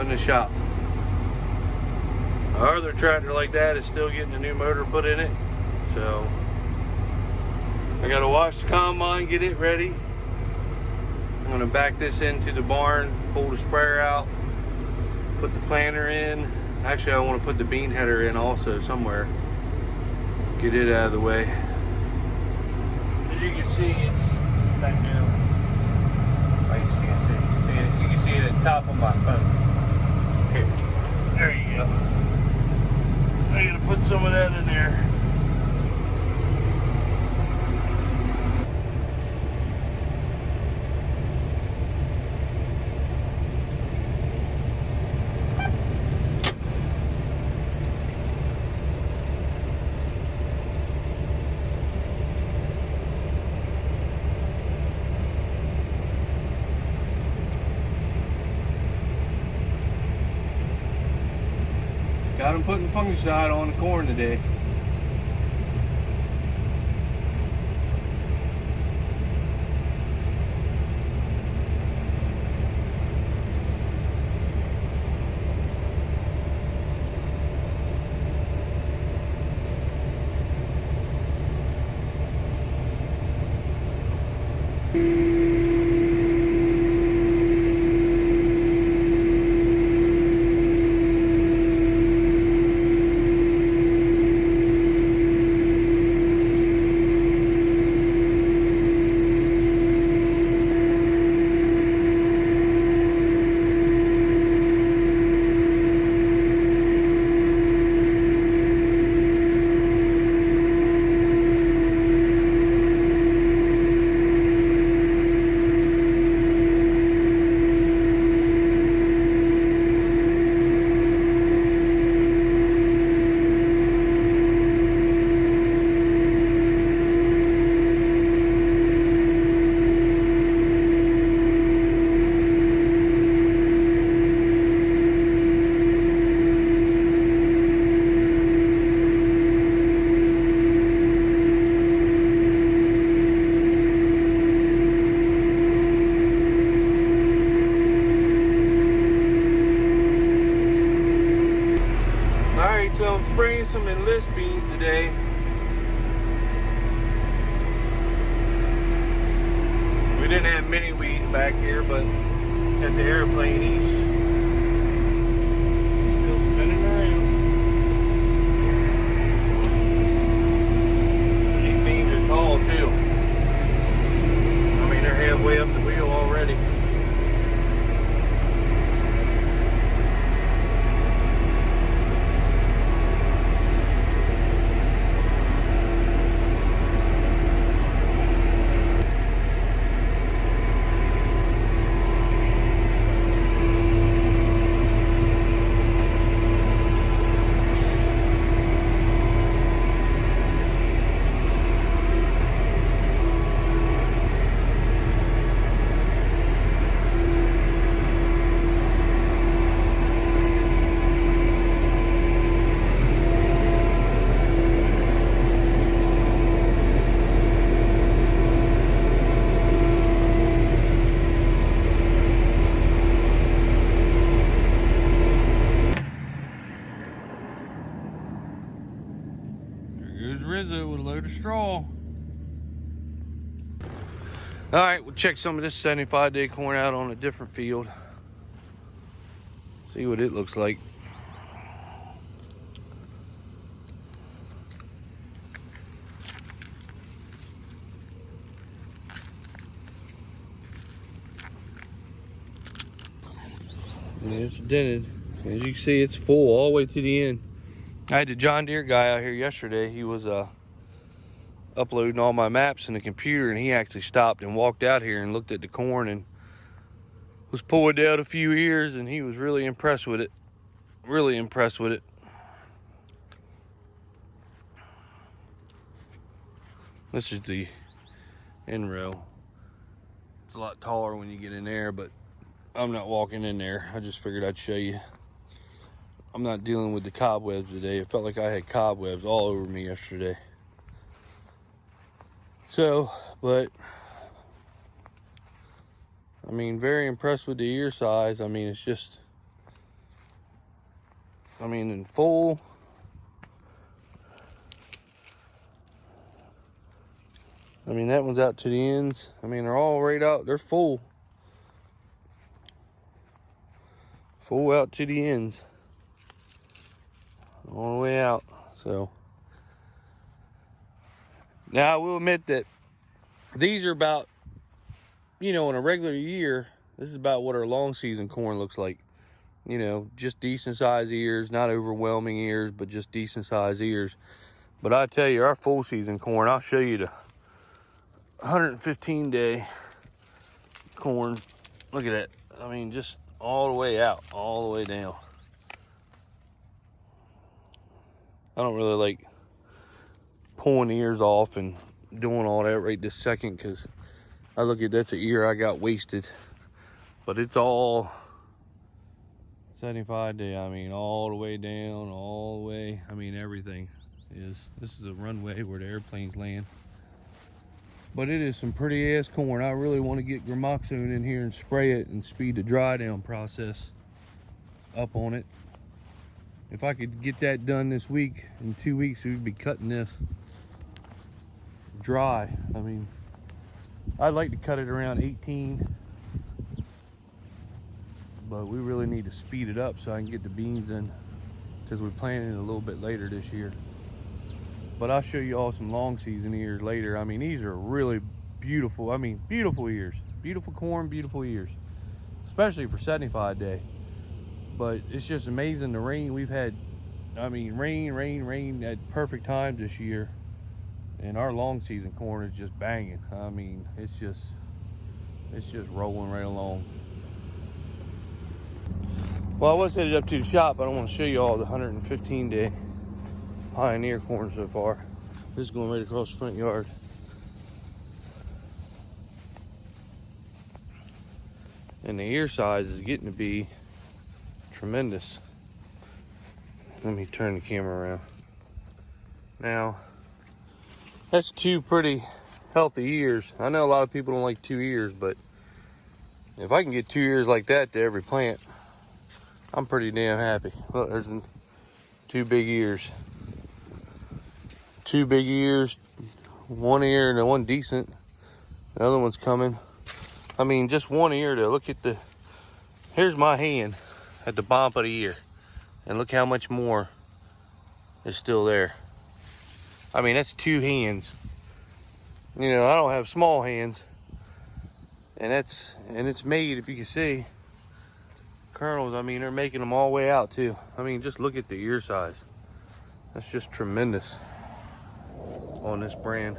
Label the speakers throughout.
Speaker 1: in the shop. Our other tractor like that is still getting a new motor put in it. So I gotta wash the combine, get it ready. I'm gonna back this into the barn, pull the sprayer out, put the planter in. Actually, I want to put the bean header in also somewhere. Get it out of the way. As you can see, it's back there. I just can't see. You can see it at the top of my phone. Here. There you go. I'm gonna put some of that in there. Got them putting fungicide on the corn today. So I'm spraying some enlist beans today. We didn't have many weeds back here, but got the airplane east still spinning around. These beans are tall too. I mean, they're halfway up the wheel already. Rizzo with a load of straw. All right, we'll check some of this 75-day corn out on a different field. See what it looks like. And it's dented. As you can see, it's full all the way to the end. I had the John Deere guy out here yesterday. He was uploading all my maps in the computer, and he actually stopped and walked out here and looked at the corn and was pulling down a few ears, and he was really impressed with it. Really impressed with it. This is the end row. It's a lot taller when you get in there, but I'm not walking in there. I just figured I'd show you. I'm not dealing with the cobwebs today. It felt like I had cobwebs all over me yesterday. So, but I mean, very impressed with the ear size. I mean, it's just I mean, in full. I mean, that one's out to the ends. I mean, they're all right out. They're full. Full out to the ends. All the way out. So, now I will admit that these are about, you know, in a regular year, this is about what our long season corn looks like. You know, just decent size ears, not overwhelming ears, but just decent size ears. But I tell you, our full season corn, I'll show you the 115 day corn. Look at that. I mean, just all the way out, all the way down. I don't really like pulling ears off and doing all that right this second, because I look at that's an ear I got wasted. But it's all 75 day. I mean, all the way down, all the way. I mean, everything is. This is a runway where the airplanes land. But it is some pretty ass corn. I really want to get Gramoxone in here and spray it and speed the dry down process up on it. If I could get that done this week, in 2 weeks we'd be cutting this dry. I mean, I'd like to cut it around 18, but we really need to speed it up so I can get the beans in, because we're planting it a little bit later this year. But I'll show you all some long season ears later. I mean, these are really beautiful. I mean, beautiful ears. Beautiful corn, beautiful ears. Especially for 75 day. But it's just amazing the rain we've had. I mean, rain at perfect times this year. And our long season corn is just banging. I mean, it's just rolling right along. Well, I was headed up to the shop, but I don't want to show you all the 115 day Pioneer corn so far. This is going right across the front yard. And the ear size is getting to be tremendous. Let me turn the camera around. Now, that's two pretty healthy ears. I know a lot of people don't like 2 ears, but if I can get 2 ears like that to every plant, I'm pretty damn happy. Look, there's 2 big ears. 2 big ears, 1 ear and one decent. The other one's coming. I mean, just 1 ear to look at the, here's my hand at the bump of the ear. And look how much more is still there. I mean, that's 2 hands. You know, I don't have small hands. And it's made, if you can see, kernels, I mean, they're making them all the way out too. I mean, just look at the ear size. That's just tremendous on this brand,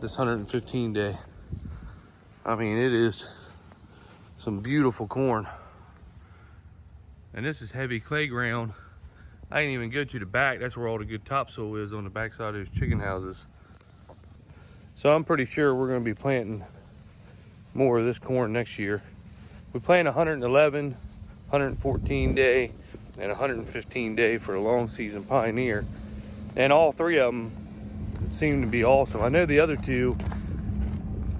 Speaker 1: this 115 day. I mean, it is some beautiful corn. And this is heavy clay ground. I didn't even go to the back. That's where all the good topsoil is, on the backside of those chicken houses. So I'm pretty sure we're going to be planting more of this corn next year. We plant 111, 114 day, and 115 day for a long season Pioneer. And all 3 of them seem to be awesome. I know the other 2,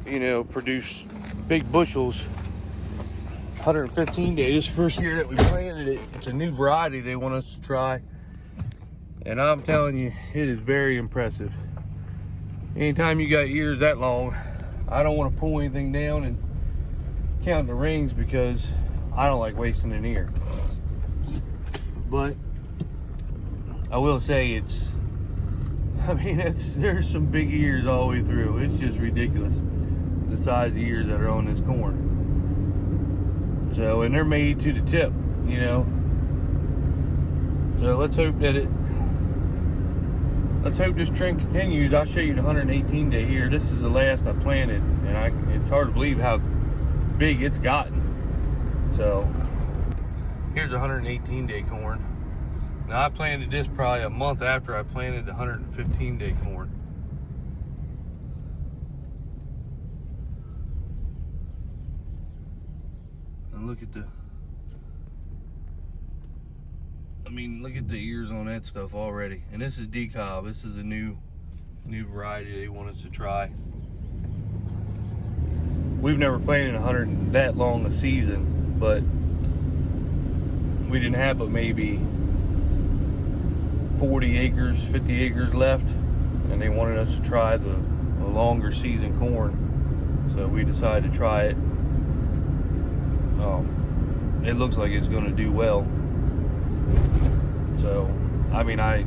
Speaker 1: you know, produce big bushels. 115 day, this first year that we planted it, it's a new variety they want us to try. And I'm telling you, it is very impressive. Anytime you got ears that long, I don't want to pull anything down and count the rings, because I don't like wasting an ear. But I will say there's some big ears all the way through. It's just ridiculous, the size of ears that are on this corn. So, and they're made to the tip, you know. So let's hope this trend continues. I'll show you the 118 day ear. This is the last I planted, and it's hard to believe how big it's gotten. So here's 118 day corn. Now, I planted this probably a month after I planted the 115 day corn. And look at look at the ears on that stuff already. And this is decob. This is a new variety they want us to try. We've never planted 100 that long a season, but we didn't have but maybe 40 acres, 50 acres left, and they wanted us to try the longer season corn. So we decided to try it. It looks like it's going to do well. So, I mean, I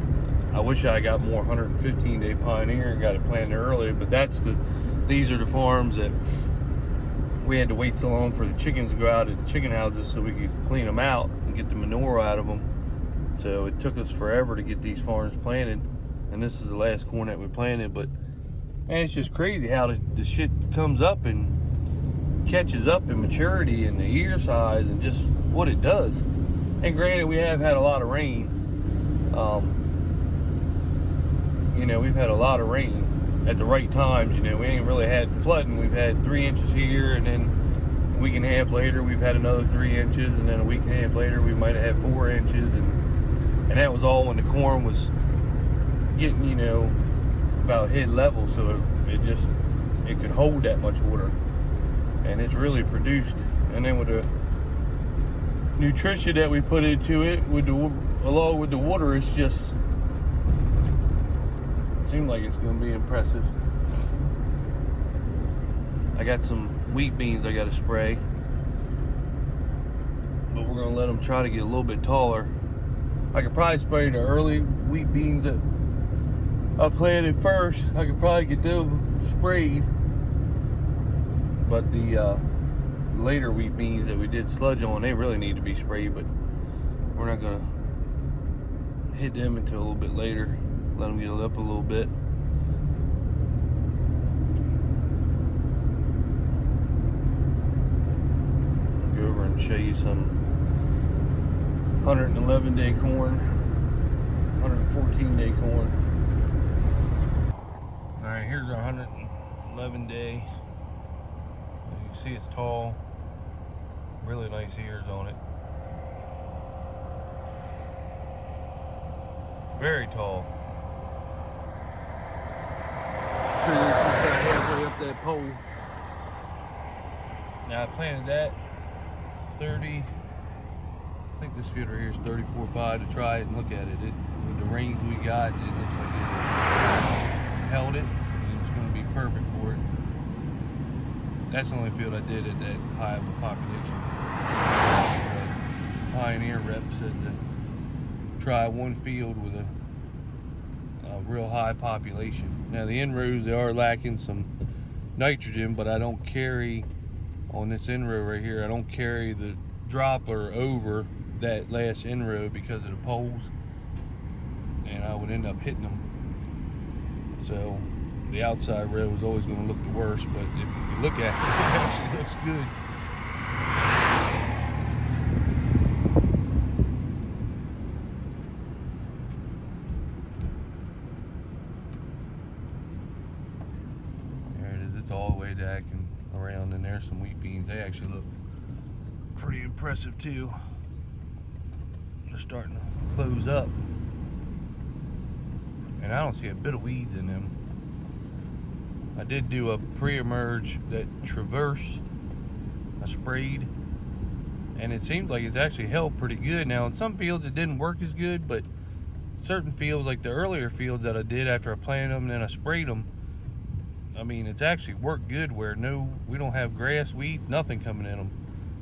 Speaker 1: wish I got more 115-day Pioneer and got it planted earlier, but these are the farms that we had to wait so long for the chickens to go out at the chicken houses so we could clean them out and get the manure out of them. So it took us forever to get these farms planted, and this is the last corn that we planted. But man, it's just crazy how the shit comes up and catches up in maturity and the ear size and just what it does. And granted, we have had a lot of rain. You know, we've had a lot of rain at the right times. You know, we ain't really had flooding. We've had 3 inches here, and then a week and a half later we've had another 3 inches, and then a week and a half later we might have had 4 inches, and that was all when the corn was getting, you know, about head level, so it could hold that much water, and it's really produced. And then with the nutrition that we put into it, along with the water, it seems like it's going to be impressive. I got some wheat beans I got to spray, but we're going to let them try to get a little bit taller. I could probably spray the early wheat beans that I planted first. I could probably get them sprayed, but the later wheat beans that we did sludge on, they really need to be sprayed, but we're not going to hit them until a little bit later. Let them get up a little bit. Go over and show you some 111-day corn, 114-day corn. All right, here's our 111-day. You can see it's tall. Really nice ears on it. Very tall. So it's just kind of halfway up that pole. Now I planted that 30. I think this field right here is 34.5 to try it and look at it. With the rains we got, it looks like it held it, and it's going to be perfect for it. That's the only field I did at that high of a population. The Pioneer rep said to try one field with a real high population. Now the in-rows, they are lacking some nitrogen, but I don't carry, on this in-row right here, I don't carry the dropper over that last in-row because of the poles, and I would end up hitting them. So the outside row is always going to look the worst, but if you look at it, it actually looks good. There it is. It's all the way back and around, and there's some wheat beans. They actually look pretty impressive too. They're starting to close up, and I don't see a bit of weeds in them. I did do a pre-emerge that Traverse I sprayed, and it seems like it's actually held pretty good. Now in some fields it didn't work as good, but certain fields, like the earlier fields that I did after I planted them and then I sprayed them, I mean, it's actually worked good where we don't have grass, weeds, nothing coming in them.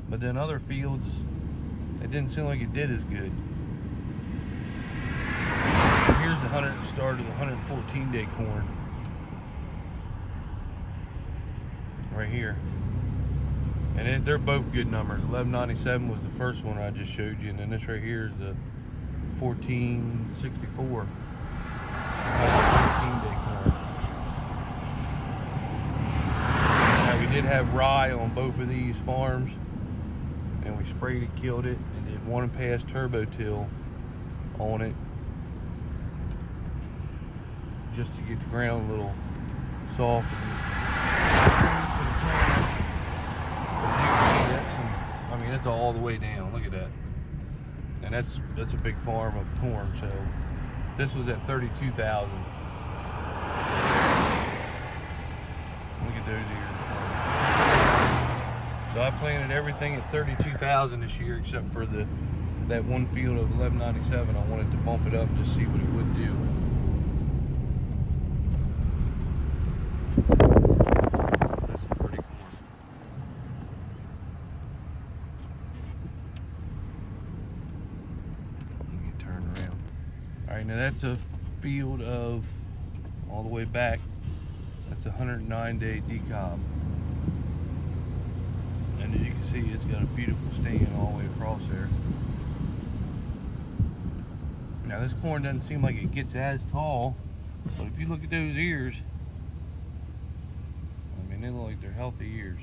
Speaker 1: But then other fields, it didn't seem like it did as good. Here's the start of the 114-day corn. Right here. And they're both good numbers. 1197 was the first one I just showed you, and then this right here is the 1464. 114-day corn. Now we did have rye on both of these farms, and we sprayed it, killed it, and did one pass turbo till on it, just to get the ground a little soft and for the plant. I mean, that's all the way down. Look at that, and that's a big farm of corn. So this was at 32,000. Look at those ears. So I planted everything at 32,000 this year, except for the that one field of 1197, I wanted to bump it up and just see what it would do. That's some pretty corn. Let me turn around. All right, now that's a field of all the way back. That's a 109-day decob. And as you can see, it's got a beautiful stand all the way across there. Now this corn doesn't seem like it gets as tall, but if you look at those ears, I mean, they look like they're healthy ears.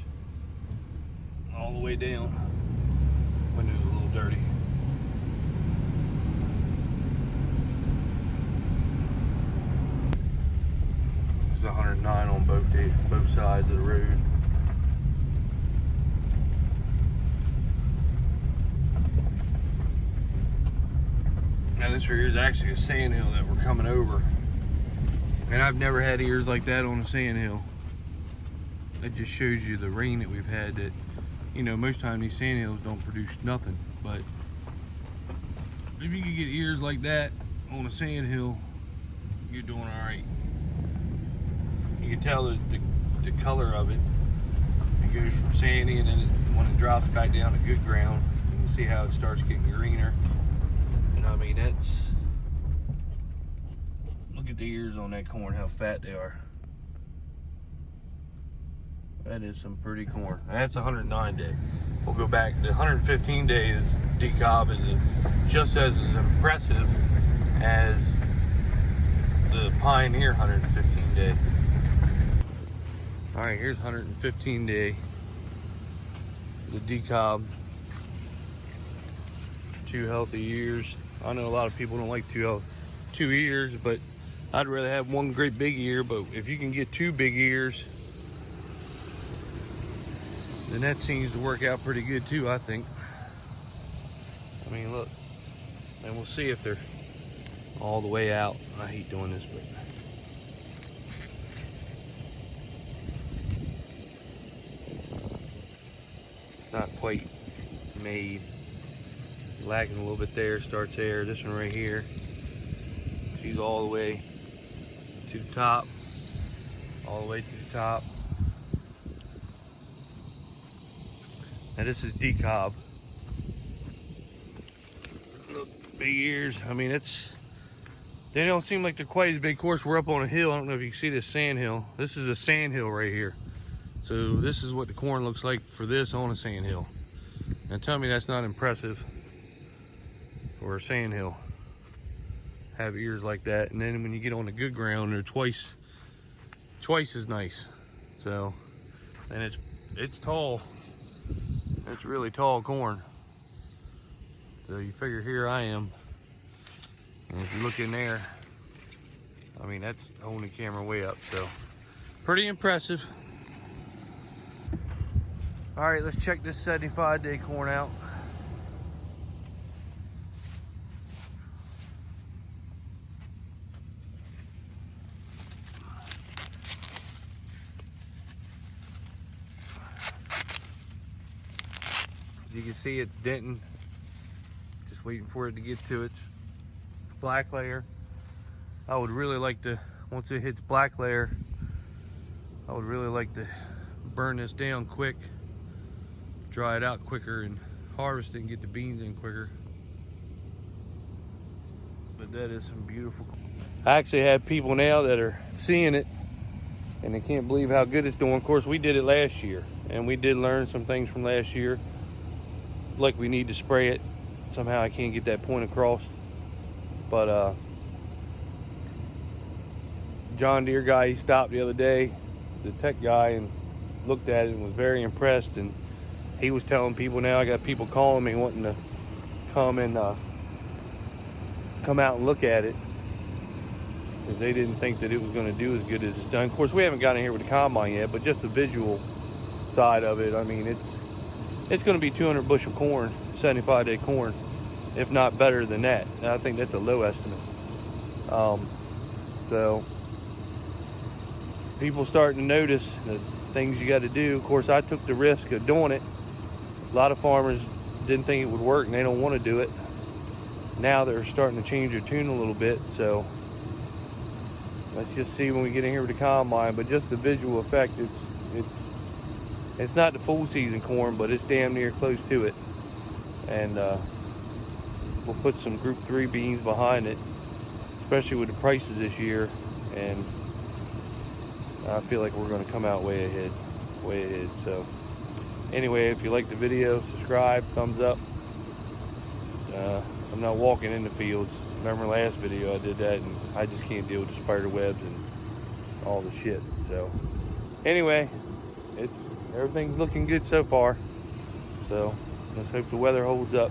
Speaker 1: All the way down. Window's a little dirty. It's 109 on both sides of the road. Now this right here is actually a sandhill that we're coming over. And I've never had ears like that on a sandhill. That just shows you the rain that we've had, that, you know, most time these sandhills don't produce nothing. But if you can get ears like that on a sandhill, you're doing all right. You can tell the color of it. It goes from sandy, and then when it drops back down to good ground, you can see how it starts getting greener. I mean, that's, look at the ears on that corn, how fat they are. That is some pretty corn. That's 109 day. We'll go back to 115 days. Decob is just as impressive as the Pioneer 115 day. All right, here's 115 day. The decob. 2 healthy ears. I know a lot of people don't like two ears, but I'd rather have one great big ear. But if you can get 2 big ears, then that seems to work out pretty good too, I think. I mean, look, and we'll see if they're all the way out. I hate doing this, but it's not quite made. Lagging a little bit there, starts there. This one right here, she's all the way to the top, all the way to the top. Now this is decob. Look, big ears. I mean, they don't seem like they're quite as big. Of course, we're up on a hill. I don't know if you can see this sand hill. This is a sand hill right here. So this is what the corn looks like for this on a sand hill. Now tell me that's not impressive. Or a sand hill, have ears like that. And then when you get on the good ground, they're twice as nice. So, and it's tall. It's really tall corn. So you figure here I am, and if you look in there, I mean, that's holding the camera way up. So pretty impressive. All right, let's check this 75-day corn out. You can see it's denting, just waiting for it to get to its black layer. I would really like to, once it hits black layer, I would really like to burn this down quick, dry it out quicker, and harvest it and get the beans in quicker. But that is some beautiful. I actually have people now that are seeing it and they can't believe how good it's doing. Of course, we did it last year, and we did learn some things from last year. Like we need to spray it. Somehow I can't get that point across. But John Deere guy, he stopped the other day, the tech guy, and looked at it and was very impressed. And he was telling people now, I got people calling me wanting to come and come out and look at it, because they didn't think that it was going to do as good as it's done. Of course, we haven't gotten here with the combine yet, but just the visual side of it, I mean, it's going to be 200 bushel corn, 75-day corn, if not better than that. And I think that's a low estimate. So people starting to notice the things you got to do. Of course, I took the risk of doing it. A lot of farmers didn't think it would work, and they don't want to do it. now they're starting to change their tune a little bit. So let's just see when we get in here with the combine. But just the visual effect, it's not the full season corn, but it's damn near close to it. And we'll put some Group 3 beans behind it, especially with the prices this year. And I feel like we're going to come out way ahead. So anyway, if you like the video, subscribe, thumbs up. I'm not walking in the fields. Remember last video I did that, and I just can't deal with the spider webs and all the shit. So anyway, everything's looking good so far. So let's hope the weather holds up.